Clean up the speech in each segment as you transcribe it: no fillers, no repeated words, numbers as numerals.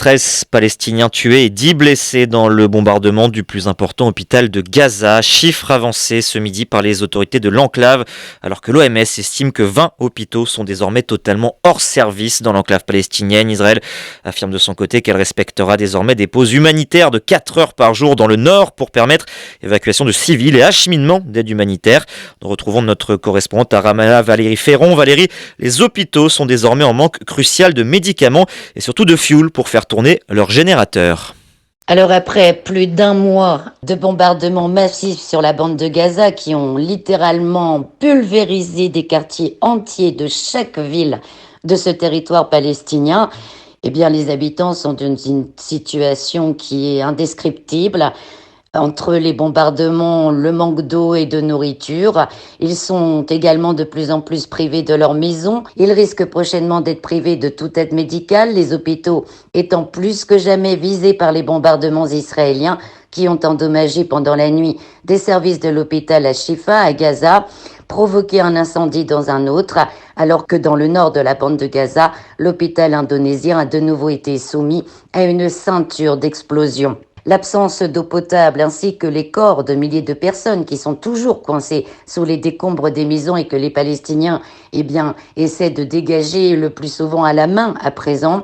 13 Palestiniens tués et 10 blessés dans le bombardement du plus important hôpital de Gaza. Chiffre avancé ce midi par les autorités de l'enclave, alors que l'OMS estime que 20 hôpitaux sont désormais totalement hors service dans l'enclave palestinienne. Israël affirme de son côté qu'elle respectera désormais des pauses humanitaires de 4 heures par jour dans le nord pour permettre évacuation de civils et acheminement d'aide humanitaire. Nous retrouvons notre correspondante à Ramallah, Valérie Ferron. Valérie, les hôpitaux sont désormais en manque crucial de médicaments et surtout de fioul pour faire tourner leurs générateurs. Alors après plus d'un mois de bombardements massifs sur la bande de Gaza qui ont littéralement pulvérisé des quartiers entiers de chaque ville de ce territoire palestinien, eh bien les habitants sont dans une situation qui est indescriptible. Entre les bombardements, le manque d'eau et de nourriture, ils sont également de plus en plus privés de leur maison. Ils risquent prochainement d'être privés de toute aide médicale, les hôpitaux étant plus que jamais visés par les bombardements israéliens qui ont endommagé pendant la nuit des services de l'hôpital à Shifa, à Gaza, provoqué un incendie dans un autre, alors que dans le nord de la bande de Gaza, l'hôpital indonésien a de nouveau été soumis à une ceinture d'explosion. L'absence d'eau potable ainsi que les corps de milliers de personnes qui sont toujours coincées sous les décombres des maisons et que les Palestiniens essaient de dégager le plus souvent à la main à présent,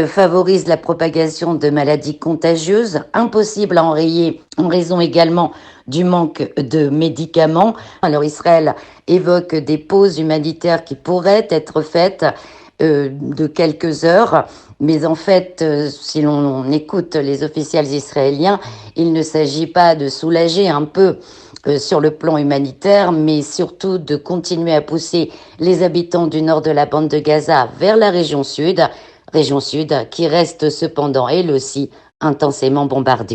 favorise la propagation de maladies contagieuses, impossibles à enrayer en raison également du manque de médicaments. Alors Israël évoque des pauses humanitaires qui pourraient être faites de quelques heures. Mais en fait, si l'on écoute les officiels israéliens, il ne s'agit pas de soulager un peu sur le plan humanitaire, mais surtout de continuer à pousser les habitants du nord de la bande de Gaza vers la région sud qui reste cependant, elle aussi, intensément bombardée.